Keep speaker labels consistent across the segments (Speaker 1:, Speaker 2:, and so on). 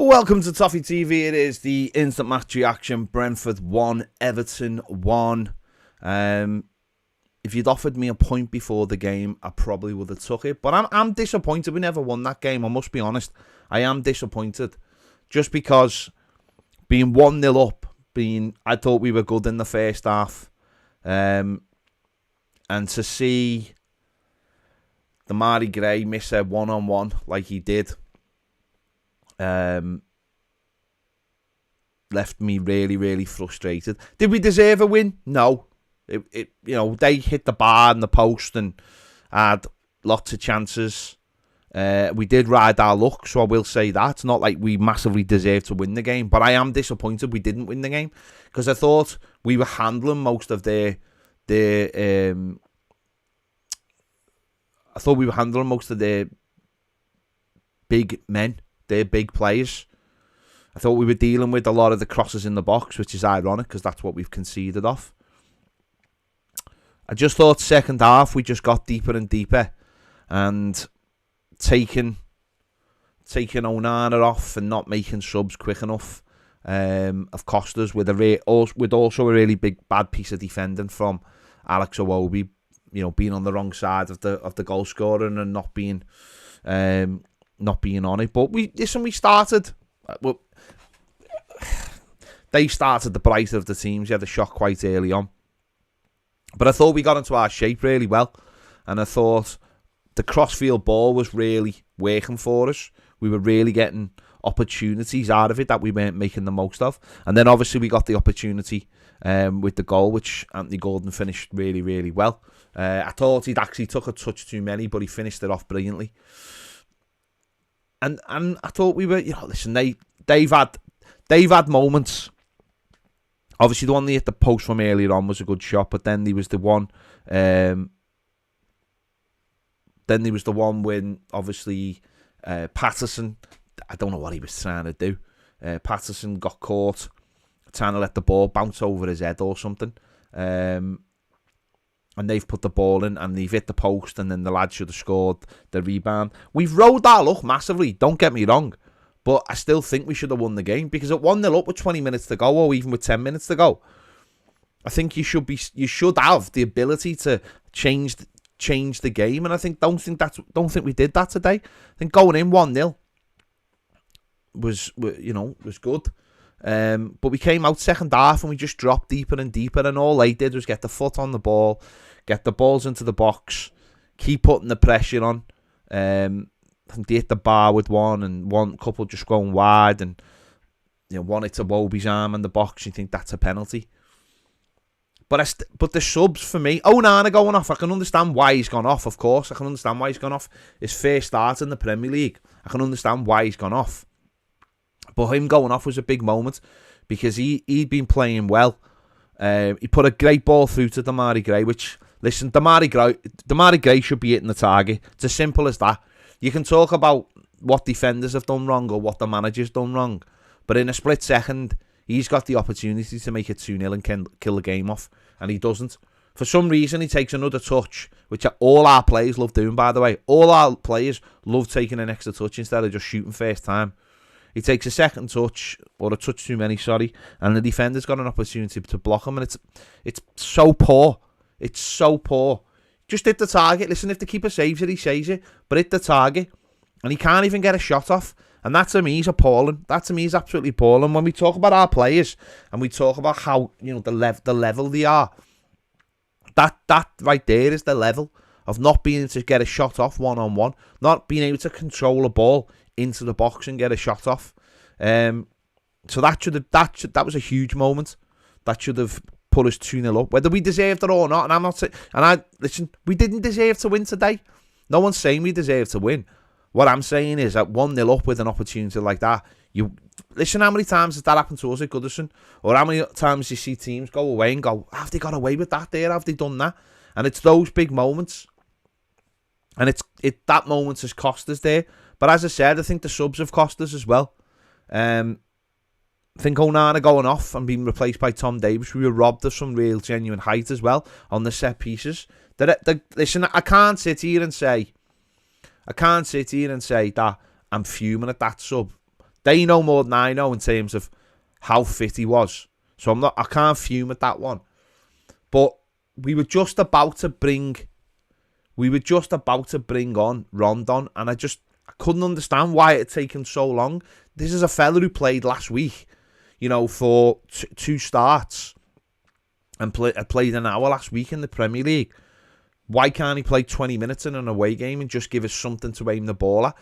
Speaker 1: Welcome to Toffee TV. It is the instant match reaction. Brentford 1, Everton 1. If you'd offered me a point before the game, I probably would have took it. But I'm disappointed we never won that game. I must be honest. I am disappointed. Just because being 1-0 up, I thought we were good in the first half. And to see the Marty Gray miss a one-on-one like he did, left me really, really frustrated. Did we deserve a win? No. They hit the bar and the post and had lots of chances. We did ride our luck, so I will say that. It's not like we massively deserved to win the game, but I am disappointed we didn't win the game because I thought we were handling most of their big men, their big players. I thought we were dealing with a lot of the crosses in the box, which is ironic because that's what we've conceded off. I just thought second half we just got deeper and deeper, and taking Onana off and not making subs quick enough have cost us with also a really bad piece of defending from Alex Iwobi. Being on the wrong side of the goal scorer and not being on it. But we started. Well, they started the brighter of the teams. You had a shock quite early on. But I thought we got into our shape really well. And I thought the crossfield ball was really working for us. We were really getting opportunities out of it that we weren't making the most of. And then obviously we got the opportunity with the goal, which Anthony Gordon finished really, really well. I thought he'd actually took a touch too many, but he finished it off brilliantly. And I thought we were, listen, they've had moments. Obviously, the one they hit the post from earlier on was a good shot, but then there was the one. Then there was the one when obviously Patterson. I don't know what he was trying to do. Patterson got caught trying to let the ball bounce over his head or something. And they've put the ball in and they've hit the post, and then the lad should have scored the rebound. We've rode that luck massively, don't get me wrong. But I still think we should have won the game because at 1-0 up with 20 minutes to go, or even with 10 minutes to go, I think you should have the ability to change the game. And I don't think we did that today. I think going in 1-0 was good. But we came out second half and we just dropped deeper and deeper, and all they did was get the foot on the ball, get the balls into the box, keep putting the pressure on. I think they hit the bar with one, and one couple just going wide, and one hit Iwobi's arm in the box. You think that's a penalty? But the subs for me, Onana going off, I can understand why he's gone off. Of course, I can understand why he's gone off. His first start in the Premier League, I can understand why he's gone off. But him going off was a big moment because he'd been playing well. He put a great ball through to Damari Gray, which, listen, Damari Gray should be hitting the target. It's as simple as that. You can talk about what defenders have done wrong or what the manager's done wrong, but in a split second, he's got the opportunity to make it 2-0 and kill the game off, and he doesn't. For some reason, he takes another touch, which all our players love doing, by the way. All our players love taking an extra touch instead of just shooting first time. He takes a second touch, or a touch too many, sorry, and the defender's got an opportunity to block him, and it's so poor. It's so poor. Just hit the target. Listen, if the keeper saves it, he saves it, but hit the target, and he can't even get a shot off, and that to me is appalling. That to me is absolutely appalling. When we talk about our players, and we talk about how, the level they are, that right there is the level of not being able to get a shot off one-on-one, not being able to control a ball into the box and get a shot off. So that was a huge moment. That should have put us 2-0 up, whether we deserved it or not. And I'm not saying, listen, we didn't deserve to win today. No one's saying we deserve to win. What I'm saying is that 1-0 up with an opportunity like that, listen, how many times has that happened to us at Goodison? Or how many times you see teams go away and go, have they got away with that there? Have they done that? And it's those big moments. And that moment has cost us there. But as I said, I think the subs have cost us as well. I think Onana going off and being replaced by Tom Davies, we were robbed of some real genuine height as well on the set pieces. Listen, I can't sit here and say that I'm fuming at that sub. They know more than I know in terms of how fit he was. So I can't fume at that one. But we were just about to bring on Rondon, and I couldn't understand why it had taken so long. This is a fella who played last week, for two starts, and played an hour last week in the Premier League. Why can't he play 20 minutes in an away game and just give us something to aim the ball at?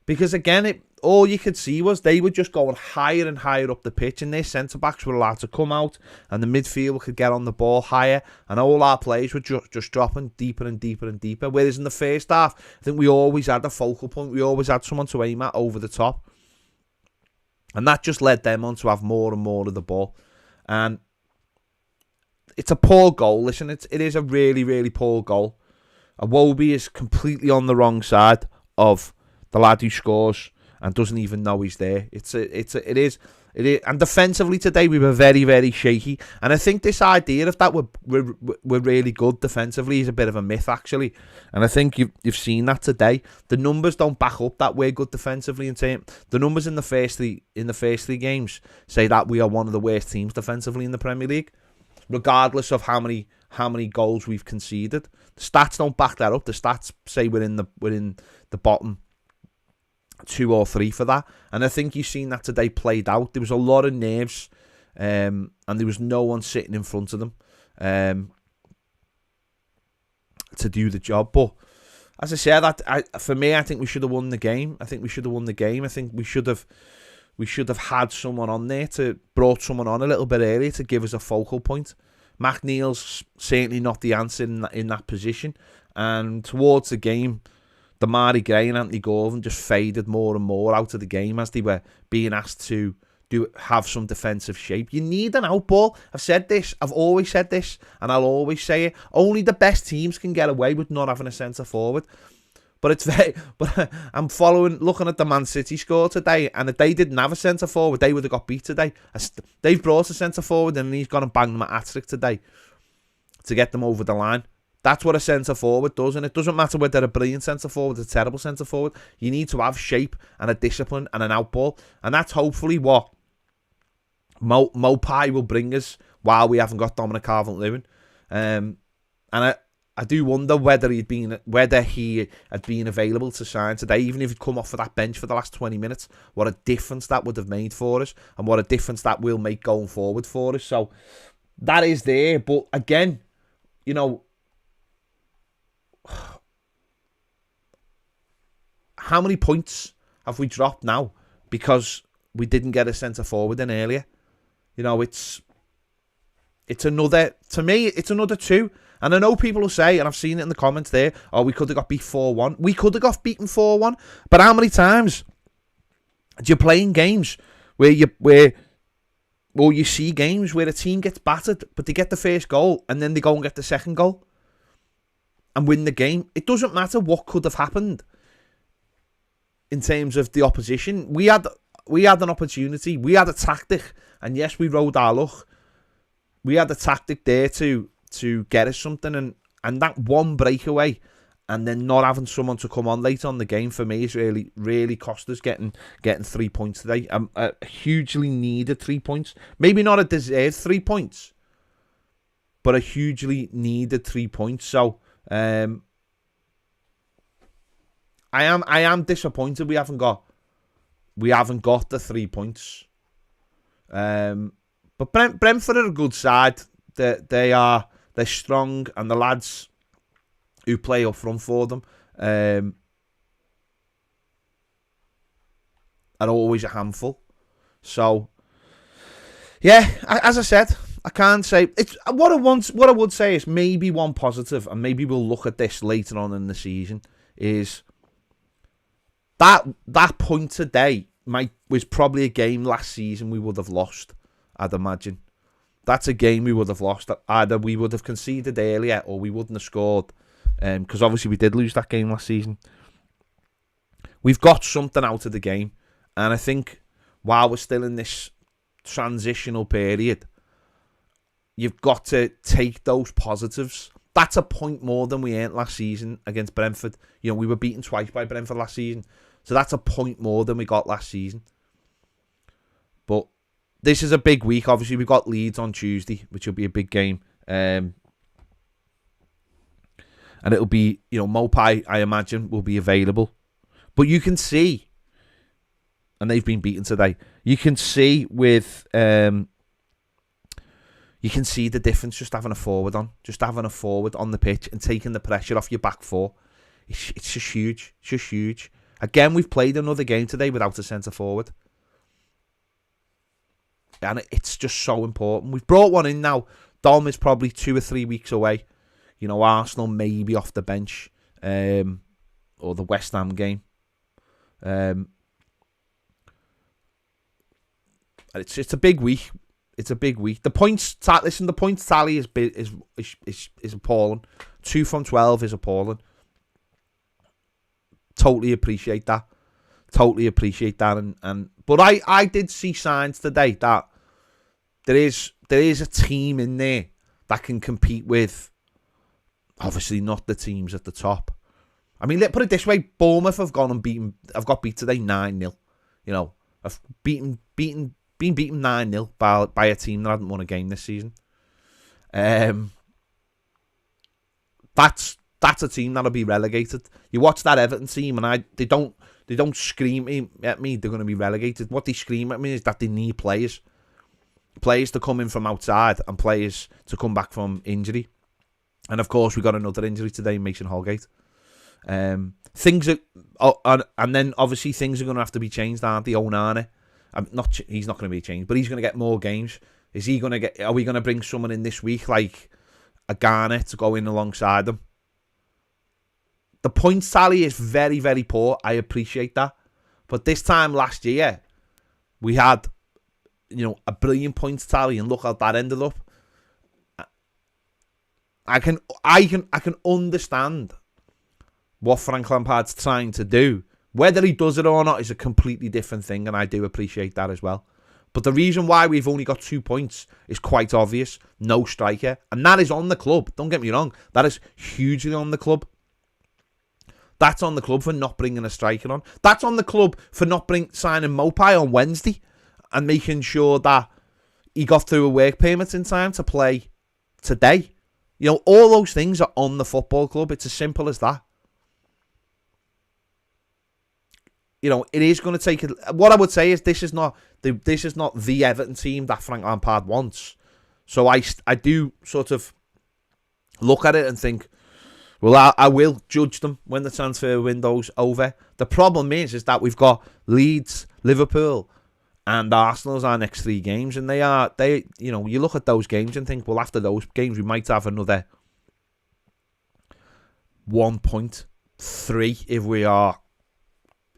Speaker 1: Because again, all you could see was they were just going higher and higher up the pitch, and their centre-backs were allowed to come out, and the midfield could get on the ball higher, and all our players were just dropping deeper and deeper and deeper. Whereas in the first half, I think we always had a focal point. We always had someone to aim at over the top. And that just led them on to have more and more of the ball. And it's a poor goal. Listen, it is a really, really poor goal. Iwobi is completely on the wrong side of the lad who scores and doesn't even know he's there. It is. And defensively today, we were very, very shaky. And I think this idea of that we're really good defensively is a bit of a myth, actually. And I think you've seen that today. The numbers don't back up that we're good defensively. The numbers in the first three games say that we are one of the worst teams defensively in the Premier League, regardless of how many goals we've conceded. The stats don't back that up. The stats say we're in the bottom 2 or 3 for that, and I think you've seen that today played out. There was a lot of nerves, and there was no one sitting in front of them to do the job. But as I said, for me, I think we should have won the game. I think we should have had someone on there brought someone on a little bit earlier to give us a focal point. McNeil's certainly not the answer in that position, and towards the game, Damari Gray and Anthony Gordon just faded more and more out of the game as they were being asked to have some defensive shape. You need an outball. I've always said this, and I'll always say it. Only the best teams can get away with not having a centre forward. But I'm looking at the Man City score today, and if they didn't have a centre forward, they would have got beat today. They've brought a centre forward, and he's gone and banged them at hat-trick today to get them over the line. That's what a centre forward does, and it doesn't matter whether they're a brilliant centre forward or a terrible centre forward. You need to have shape and a discipline and an outball, and that's hopefully what Mopai will bring us while we haven't got Dominic Calvert-Lewin. And I do wonder whether he had been available to sign today, even if he'd come off of that bench for the last 20 minutes. What a difference that would have made for us, and what a difference that will make going forward for us. So that is there, but again, how many points have we dropped now because we didn't get a centre forward in earlier? It's another 2. And I know people will say, and I've seen it in the comments there, we could have got beat 4-1. We could have got beaten 4-1. But how many times do you play in games where you see games where a team gets battered, but they get the first goal and then they go and get the second goal and win the game? It doesn't matter what could have happened in terms of the opposition. We had an opportunity. We had a tactic. And yes, we rode our luck. We had a tactic there to get us something. And that one breakaway and then not having someone to come on late on the game, for me, is really, really cost us getting 3 points today. A hugely needed 3 points. Maybe not a deserved 3 points, but a hugely needed 3 points. So, I am disappointed we haven't got the 3 points. But Brentford are a good side. They're strong, and the lads who play up front for them are always a handful. So yeah, as I said, I can't say it's what I would say is maybe one positive, and maybe we'll look at this later on in the season, is that point today was probably a game last season we would have lost, I'd imagine. That's a game we would have lost. Either we would have conceded earlier or we wouldn't have scored. Because obviously we did lose that game last season. We've got something out of the game. And I think while we're still in this transitional period, you've got to take those positives. That's a point more than we earned last season against Brentford. We were beaten twice by Brentford last season. So that's a point more than we got last season. But this is a big week. Obviously, we've got Leeds on Tuesday, which will be a big game. And it'll be, Mopai, I imagine, will be available. But you can see, and they've been beaten today, you can see the difference just having a forward on. Just having a forward on the pitch and taking the pressure off your back four. It's just huge. It's just huge. Again, we've played another game today without a centre forward. And it's just so important. We've brought one in now. Dom is probably 2 or 3 weeks away. Arsenal may be off the bench. Or the West Ham game. It's a big week. It's a big week. The points tally is appalling. 2 from 12 is appalling. Totally appreciate that. But I did see signs today that there is a team in there that can compete with, obviously not the teams at the top. I mean, let's put it this way: Bournemouth have got beat today 9-0. I've been beaten 9-0 by a team that hasn't won a game this season. That's a team that'll be relegated. You watch that Everton team, and they don't scream at me they're going to be relegated. What they scream at me is that they need players to come in from outside and players to come back from injury. And of course, we got another injury today, Mason Holgate. And then obviously things are going to have to be changed, aren't they? Onana, he's not going to be changed, but he's going to get more games. Are we going to bring someone in this week like a Garner to go in alongside them? The points tally is very, very poor. I appreciate that. But this time last year, we had, a brilliant points tally, and look how that ended up. I can understand what Frank Lampard's trying to do. Whether he does it or not is a completely different thing, and I do appreciate that as well. But the reason why we've only got 2 points is quite obvious. No striker. And that is on the club. Don't get me wrong. That is hugely on the club. That's on the club for not bringing a striker on. That's on the club for not signing Mopai on Wednesday and making sure that he got through a work permit in time to play today. All those things are on the football club. It's as simple as that. It is going to take. What I would say is this is not the Everton team that Frank Lampard wants. So I do sort of look at it and think, well, I will judge them when the transfer window's over. The problem is that we've got Leeds, Liverpool, and Arsenal's our next 3 games, and you look at those games and think, well, after those games we might have another 1.3 if we are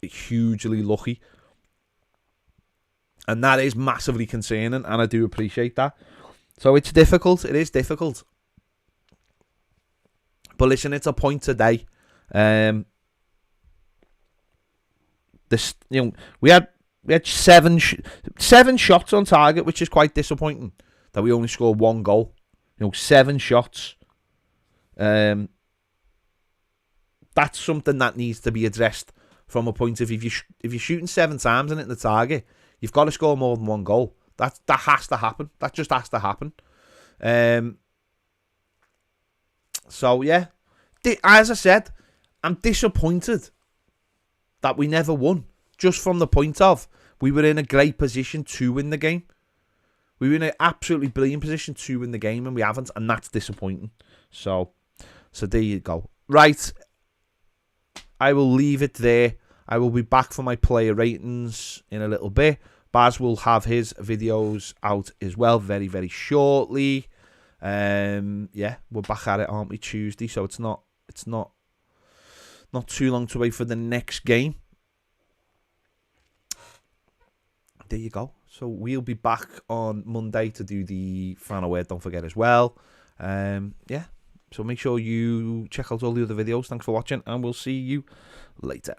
Speaker 1: hugely lucky, and that is massively concerning, and I do appreciate that. So it's difficult. It is difficult. But listen, it's a point today. We had 7 shots on target, which is quite disappointing. That we only scored 1 goal. 7 shots. That's something that needs to be addressed from a point of view. If you're shooting 7 times and hitting the target, you've got to score more than 1 goal. That has to happen. That just has to happen. So, yeah. As I said, I'm disappointed that we never won. Just from the point of, we were in a great position to win the game. We were in an absolutely brilliant position to win the game, and we haven't, and that's disappointing. So there you go. Right. I will leave it there. I will be back for my player ratings in a little bit. Baz will have his videos out as well very, very shortly. Yeah, we're back at it, aren't we, Tuesday? So it's not too long to wait for the next game. There you go. So we'll be back on Monday to do the final word. Don't forget as well. Yeah. So make sure you check out all the other videos. Thanks for watching, and we'll see you later.